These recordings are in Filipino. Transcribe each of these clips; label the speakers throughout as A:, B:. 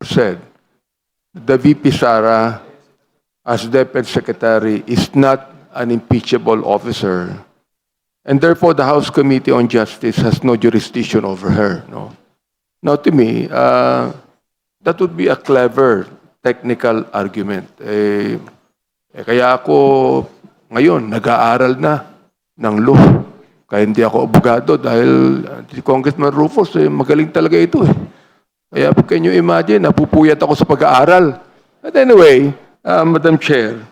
A: said, the VP Sara, as DepEd Secretary, is not an impeachable officer. And therefore, the House Committee on Justice has no jurisdiction over her. No? Now, to me, that would be a clever technical argument. Kaya ako ngayon nag-aaral na ng law. Kaya hindi ako abogado dahil si Congressman Rufus, magaling talaga ito. Kaya can you imagine, napupuyat ako sa pag-aaral. But anyway, Madam Chair,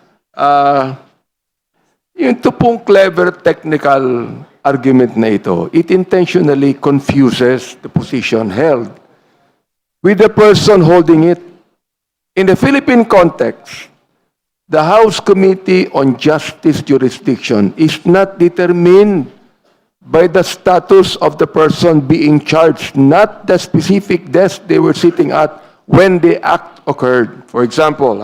A: yung pong clever technical argument na ito, it intentionally confuses the position held with the person holding it. In the Philippine context, the House Committee on Justice jurisdiction is not determined by the status of the person being charged, not the specific desk they were sitting at when the act occurred. For example,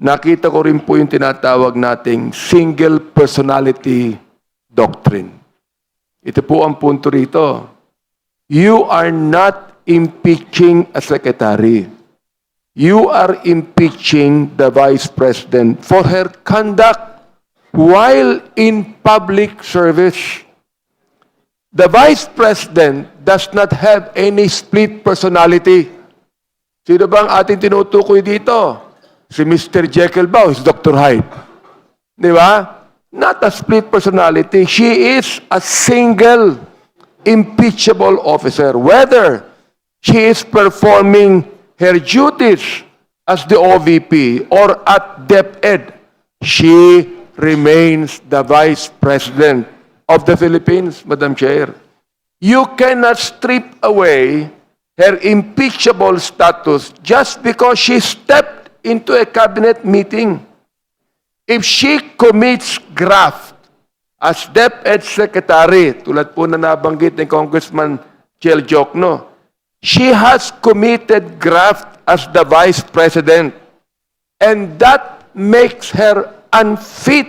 A: nakita ko rin po yung tinatawag nating single personality doctrine. Ito po ang punto rito. You are not impeaching a secretary. You are impeaching the Vice President for her conduct while in public service. The Vice President does not have any split personality. Sino bang ating tinutukoy dito? Si Mr. Jekyll ba o si Dr. Hyde? Di ba? Not a split personality. She is a single impeachable officer. Whether she is performing her duties as the OVP or at DepEd, she remains the Vice President of the Philippines, Madam Chair. You cannot strip away her impeachable status just because she stepped into a cabinet meeting. If she commits graft as DepEd Secretary, tulad po na nabanggit ni Congressman Chel Jokno, she has committed graft as the Vice President. And that makes her unfit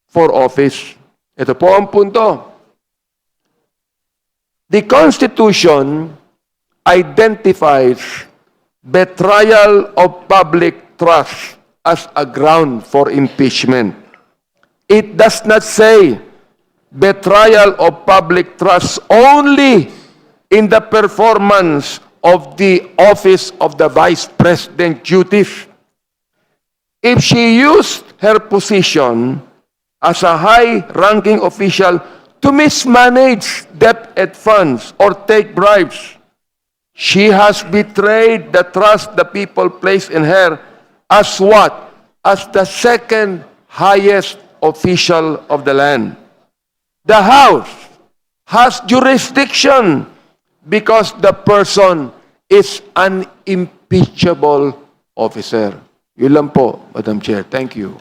A: for office. Ito po ang punto. The Constitution identifies betrayal of public trust as a ground for impeachment. It does not say betrayal of public trust only in the performance of the office of the Vice President duties. If she used her position as a high-ranking official to mismanage DepEd funds or take bribes, she has betrayed the trust the people place in her as what? As the second highest official of the land. The House has jurisdiction because the person is an impeachable officer. Yun lang po, Madam Chair. Thank you.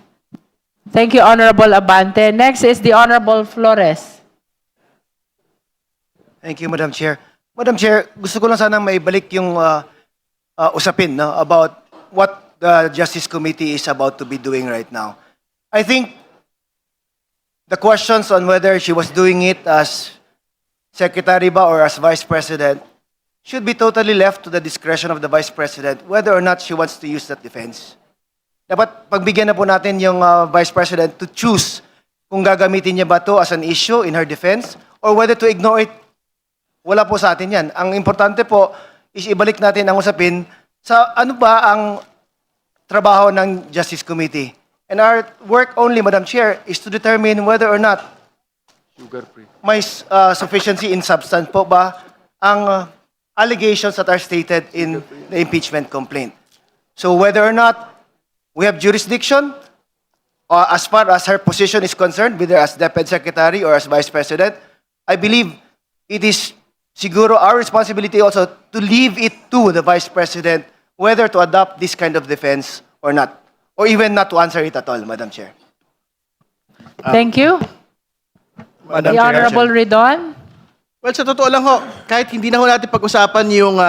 B: Thank you, Honorable Abante. Next is the Honorable Flores.
C: Thank you, Madam Chair. Madam Chair, gusto ko lang sana maibalik yung usapin about what the Justice Committee is about to be doing right now. I think the questions on whether she was doing it as Secretary ba or as Vice President should be totally left to the discretion of the Vice President whether or not she wants to use that defense. Dapat pagbigyan na po natin yung Vice President to choose kung gagamitin niya ba to as an issue in her defense or whether to ignore it. Wala po sa atin yan. Ang importante po is ibalik natin ang usapin sa ano ba ang trabaho ng Justice Committee. And our work only, Madam Chair, is to determine whether or not may sufficiency in substance po ba ang allegations that are stated in the impeachment complaint. So whether or not we have jurisdiction as far as her position is concerned, whether as DepEd Secretary or as Vice President, I believe it is siguro our responsibility also to leave it to the Vice President whether to adopt this kind of defense or not, or even not to answer it at all, Madam Chair.
B: Thank you.
D: Madam
B: The
D: Chair.
B: Honorable Ridon.
D: Well, sa totoo lang ho, kahit hindi na ho natin pag-usapan yung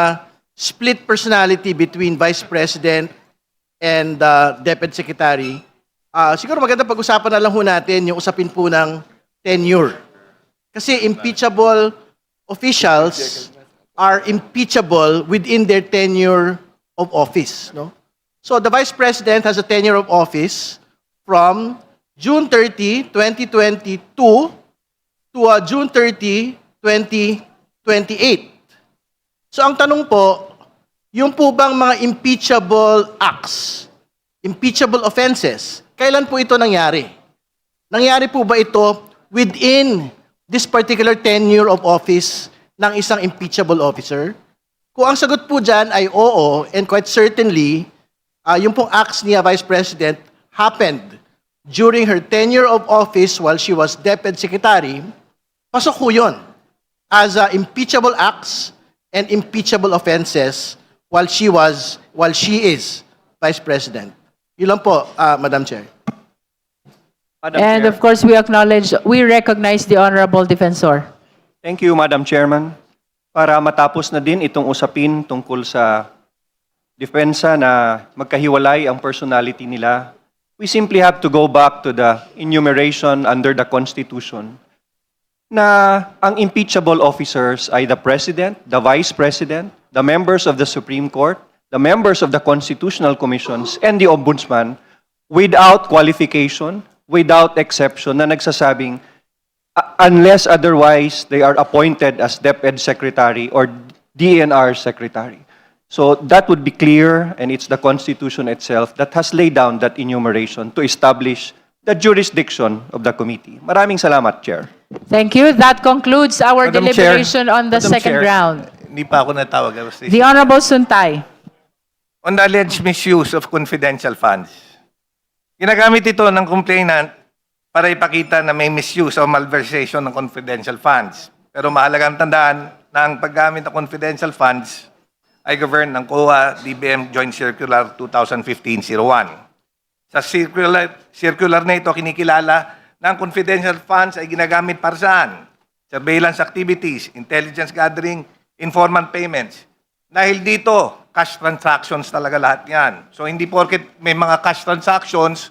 D: split personality between Vice President and DepEd Secretary, siguro maganda pag-usapan na lang ho natin yung usapin po ng tenure. Kasi impeachable officials are impeachable within their tenure of office. No? So the Vice President has a tenure of office from June 30, 2022 to June 30, 2028. So ang tanong po, yung po bang mga impeachable acts, impeachable offenses, kailan po ito nangyari? Nangyari po ba ito within this particular tenure of office ng isang impeachable officer? Kung ang sagot po dyan ay oo, and quite certainly, yung pong acts niya, Vice President, happened during her tenure of office while she was Deputy Secretary, pasok po yun as impeachable acts and impeachable offenses while she is Vice President. Yun lang po, Madam Chair.
E: Madam
B: And
E: Chair.
B: of course, we recognize the Honorable Defensor.
E: Thank you, Madam Chairman. Para matapos na din itong usapin tungkol sa depensa na magkahiwalay ang personality nila, we simply have to go back to the enumeration under the Constitution na ang impeachable officers ay the President, the Vice President, the members of the Supreme Court, the members of the Constitutional Commissions, and the Ombudsman without qualification, without exception na nagsasabing unless otherwise they are appointed as DepEd Secretary or DNR Secretary. So that would be clear, and it's the Constitution itself that has laid down that enumeration to establish the jurisdiction of the committee. Maraming salamat, Chair.
B: Thank you. That concludes our
F: Madam Chair.
B: deliberation on the
F: Madam
B: second
F: Chair.
B: round.
F: Hindi pa ako natawag.
B: The Honorable Suntay.
F: On the alleged misuse of confidential funds, ginagamit ito ng complainant para ipakita na may misuse o malversation ng confidential funds. Pero mahalagang tandaan na ang paggamit ng confidential funds ay governed ng COA DBM Joint Circular 2015-01. Sa circular na ito, kinikilala na ang confidential funds ay ginagamit para saan? Surveillance activities, intelligence gathering, informant payments. Dahil dito, cash transactions talaga lahat yan. So hindi porket may mga cash transactions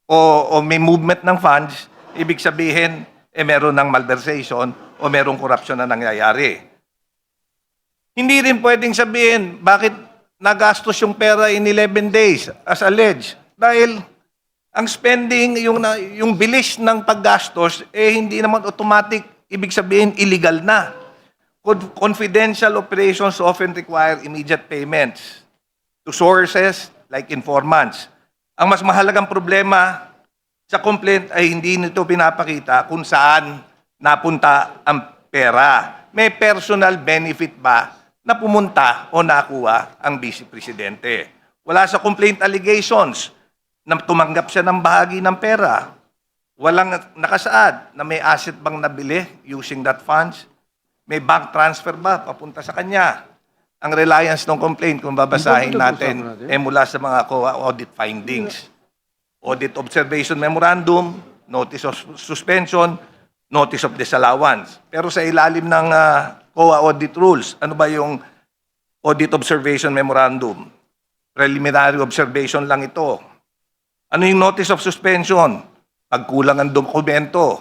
F: o may movement ng funds, ibig sabihin, meron ng malversation o merong corruption na nangyayari. Hindi rin pwedeng sabihin, bakit nagastos yung pera in 11 days as alleged? Dahil ang spending, yung bilis ng paggastos, hindi naman automatic, ibig sabihin, illegal na. Confidential operations often require immediate payments to sources like informants. Ang mas mahalagang problema sa complaint ay hindi nito pinapakita kung saan napunta ang pera. May personal benefit ba na pumunta o nakuha ang Vice Presidente? Wala sa complaint allegations na tumanggap siya ng bahagi ng pera. Walang nakasaad na may asset bang nabili using that funds. May bank transfer ba papunta sa kanya? Ang reliance ng complaint, kung babasahin natin, mula sa mga COA audit findings. Audit observation memorandum, notice of suspension, notice of disallowance. Pero sa ilalim ng COA audit rules, ano ba yung audit observation memorandum? Preliminary observation lang ito. Ano yung notice of suspension? Pagkulang ang dokumento.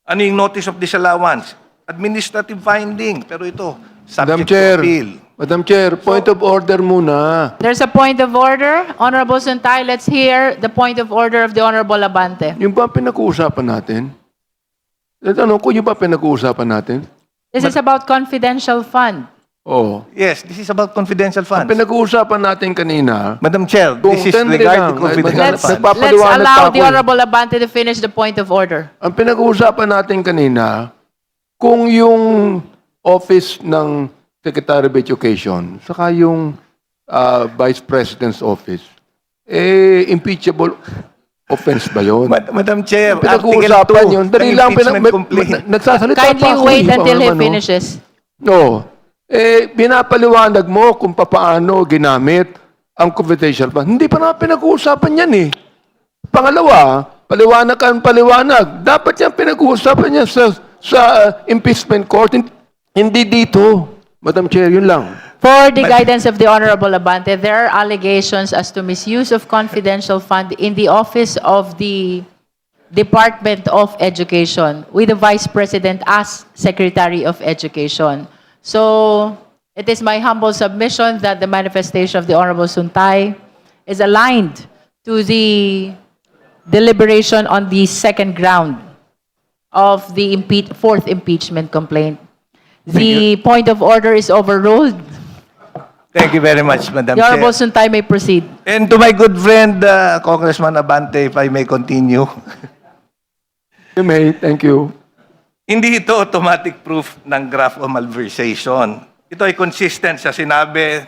F: Ano yung notice of disallowance? Administrative finding. Pero ito,
A: Madam
F: subject
A: Chair,
F: to appeal.
A: Madam Chair, point of order muna.
B: There's a point of order. Honorable Suntay, let's hear the point of order of the Honorable Abante.
A: Yung ba pinag-uusapan natin? Ano ko yung ba pinag-uusapan natin?
B: This is about confidential fund.
A: Oh.
F: Yes, this is about confidential
A: Ang
F: funds.
A: pinag-uusapan natin kanina,
F: Madam Chair,
A: Kung
F: this is
A: tendre
F: regarding
A: lang,
F: confidential
A: Madam-
B: Let's,
F: funds.
A: Nagpapaliwanag
B: let's allow
A: pa
B: the
A: ako eh.
B: Honorable Abante to finish the point of order.
A: ang pinag-uusapan natin kanina, kung yung office ng Secretary of Education, saka yung Vice President's office, impeachable offense ba yun?
F: Madam Chair,
A: Pinag-uusapan yun. Dali lang,
F: impeachment complaint.
A: nagsasalita pa
B: Kindly
A: ako.
B: wait
A: eh,
B: until he
A: ano.
B: finishes.
A: No. Binapaliwanag mo kung paano ginamit ang confidential fund. Hindi pa na pinag-uusapan yan eh. Pangalawa, paliwanag. Dapat yan pinag-uusapan yan sa impeachment court. Hindi dito. Madam Chair, yun lang.
B: For the guidance of the Honorable Abante, there are allegations as to misuse of confidential fund in the office of the Department of Education with the Vice President as Secretary of Education. So, It is my humble submission that the manifestation of the Honorable Suntay is aligned to the deliberation on the second ground of the fourth impeachment complaint. The point of order is overruled.
F: Thank you very much, Madam
B: The Honorable
F: Chair.
B: Suntay may proceed.
F: And to my good friend, Congressman Abante, if I may continue.
A: You may, thank you.
F: Hindi ito automatic proof ng graph o malversation. Ito ay consistent sa sinabi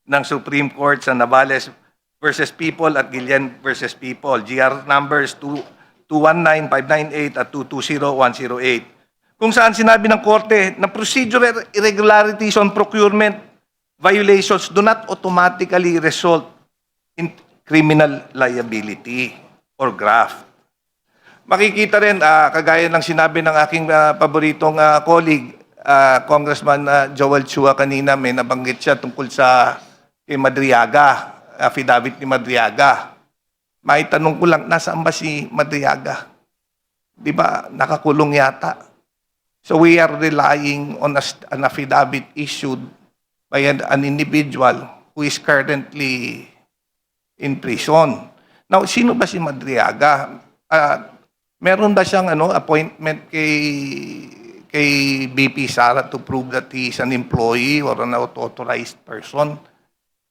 F: ng Supreme Court sa Navales versus People at Guillen versus People. GR numbers 219, 598 at 220108. Kung saan sinabi ng Korte na procedural irregularities on procurement violations do not automatically result in criminal liability or graft. Makikita rin, kagaya ng sinabi ng aking paboritong colleague, Congressman Joel Chua kanina, may nabanggit siya tungkol sa kay Madriaga, affidavit ni Madriaga. May tanong ko lang, nasaan ba si Madriaga? Di ba, nakakulong yata. So we are relying on an affidavit issued by an individual who is currently in prison. Now, sino ba si Madriaga? Meron ba siyang appointment kay BP Sara to prove that he is an employee or an authorized person?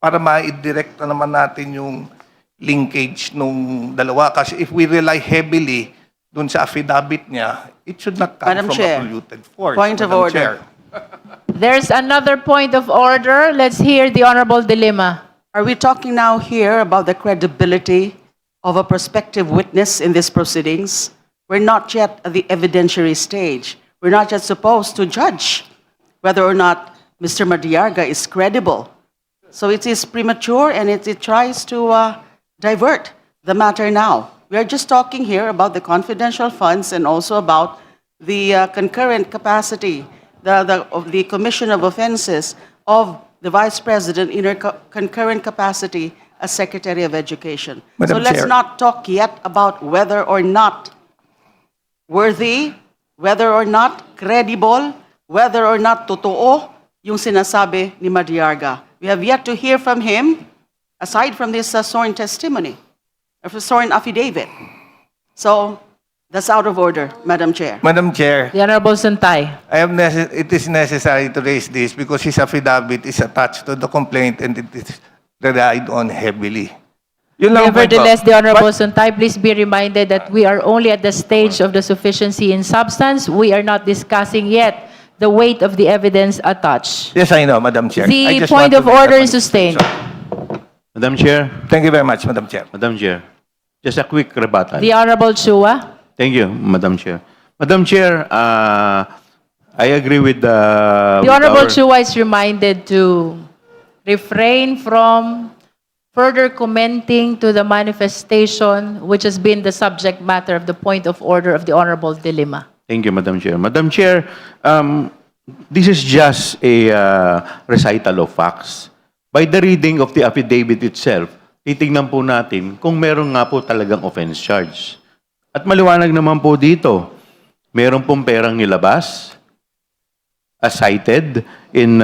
F: Para ma-direkta naman natin yung linkage nung dalawa. Kasi if we rely heavily dun sa affidavit niya, it should not come
G: Madam
F: from
G: Chair,
F: a polluted force.
G: point of
F: Madam
G: order.
F: Chair.
B: There's another point of order. Let's hear the Honorable Dilima.
G: Are we talking now here about the credibility of a prospective witness in these proceedings? We're not yet at the evidentiary stage. We're not yet supposed to judge whether or not Mr. Madriaga is credible. So it is premature and it tries to divert the matter now. We are just talking here about the confidential funds and also about the concurrent capacity, of the Commission of Offenses of the Vice President in her concurrent capacity as Secretary of Education.
F: Madam
G: So let's
F: Chair.
G: not talk yet about whether or not worthy, whether or not credible, whether or not totoo yung sinasabi ni Madriaga. We have yet to hear from him, aside from this sworn testimony, or sworn affidavit. So, that's out of order, Madam Chair.
F: Madam Chair,
B: The Honorable Suntay.
F: it is necessary to raise this because his affidavit is attached to the complaint and it is relied on heavily. Yun lang ang point ko.
B: Nevertheless, the Honorable Suntay, please be reminded that we are only at the stage of the sufficiency in substance. We are not discussing yet the weight of the evidence attached.
F: Yes, I know, Madam Chair. I
B: The
F: just
B: point
F: want
B: of
F: to make
B: order
F: that
B: is sustained.
H: Madam Chair,
F: Thank you very much, Madam Chair.
H: Madam Chair, just a quick rebuttal.
B: The Honorable Chua.
H: Thank you, Madam Chair. Madam Chair, I agree with the...
B: The Honorable Chua is reminded to refrain from further commenting to the manifestation which has been the subject matter of the point of order of the Honorable Dilima.
H: Thank you, Madam Chair. Madam Chair, this is just a recital of facts. By the reading of the affidavit itself, titingnan po natin kung meron nga po talagang offense charge. At maliwanag naman po dito, meron pong perang nilabas, as cited in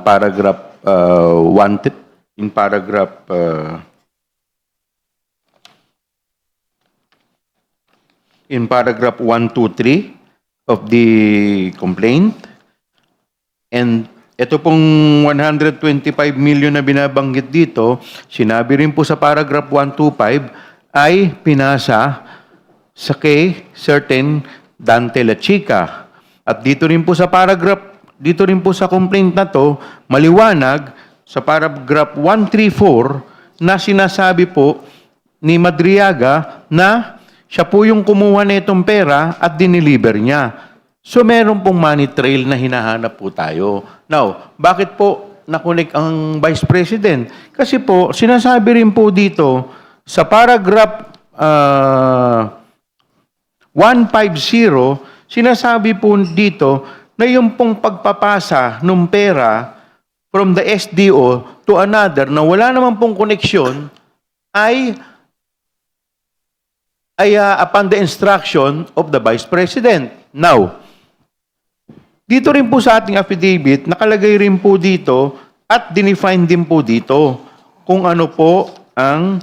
H: paragraph 1, in paragraph in paragraph 1, 2, 3 of the complaint. And ito pong 125 million na binabanggit dito, sinabi rin po sa paragraph 125 ay pinasa sa kay certain Dante La Chica. At dito rin po sa paragraph, dito rin po sa complaint na to, maliwanag sa paragraph 134 na sinasabi po ni Madriaga na siya po yung kumuha nitong pera at diniliver niya. So meron pong money trail na hinahanap po tayo. Now, bakit po nakunik ang Vice President? Kasi po, sinasabi rin po dito sa paragraph 150, sinasabi po dito na yung pong pagpapasa ng pera from the SDO to another na wala naman pong koneksyon ay upon the instruction of the Vice President. Now, Dito rin po sa ating affidavit, nakalagay rin po dito at dinefine din po dito kung ano po ang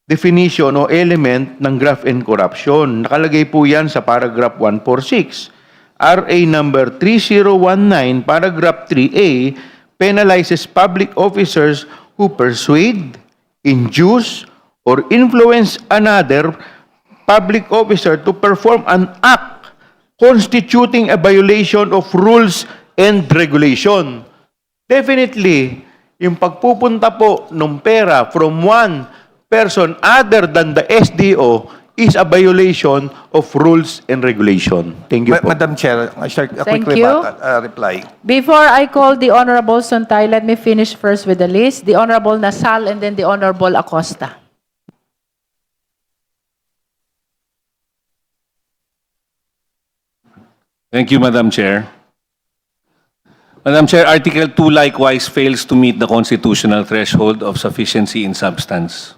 H: definition o element ng graft and corruption. Nakalagay po yan sa paragraph 146. RA number 3019, paragraph 3A, penalizes public officers who persuade, induce, or influence another public officer to perform an act constituting a violation of rules and regulation. Definitely, yung pagpupunta po ng pera from one person other than the SDO is a violation of rules and regulation. Thank you po.
F: Madam Chair, a
B: Thank
F: quick
B: you.
F: reply.
B: Before I call the Honorable Suntay, let me finish first with the list. The Honorable Nasal and then the Honorable Acosta.
I: Thank you, Madam Chair. Madam Chair, Article 2 likewise fails to meet the constitutional threshold of sufficiency in substance.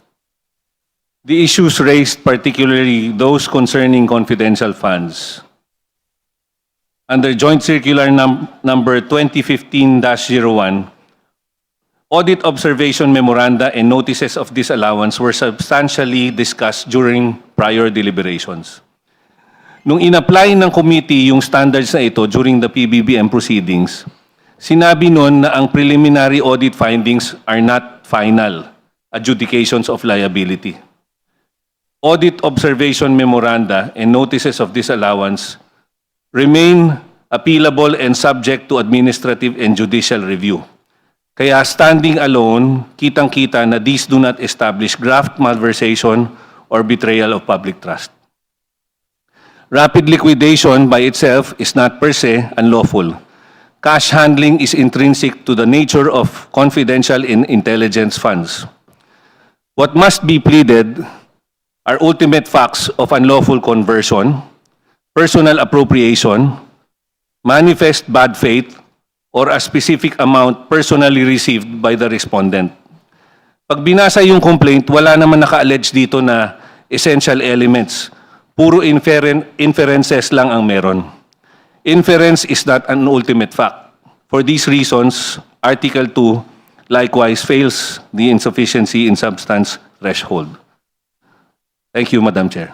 I: The issues raised, particularly those concerning confidential funds. Under Joint Circular number 2015-01, audit observation memoranda and notices of disallowance were substantially discussed during prior deliberations. Nung in-apply ng committee yung standards na ito during the PBBM proceedings, sinabi nun na ang preliminary audit findings are not final adjudications of liability. Audit observation memoranda and notices of disallowance remain appealable and subject to administrative and judicial review. Kaya standing alone, kitang-kita na these do not establish graft malversation or betrayal of public trust. Rapid liquidation by itself is not per se unlawful. Cash handling is intrinsic to the nature of confidential and intelligence funds. What must be pleaded are ultimate facts of unlawful conversion, personal appropriation, manifest bad faith, or a specific amount personally received by the respondent. Pag binasa yung complaint, wala naman naka-allege dito na essential elements. Puro inferences lang ang meron. Inference is not an ultimate fact. For these reasons, Article 2 likewise fails the insufficiency in substance threshold. Thank you, Madam Chair.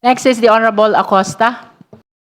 B: Next is the Honorable Acosta.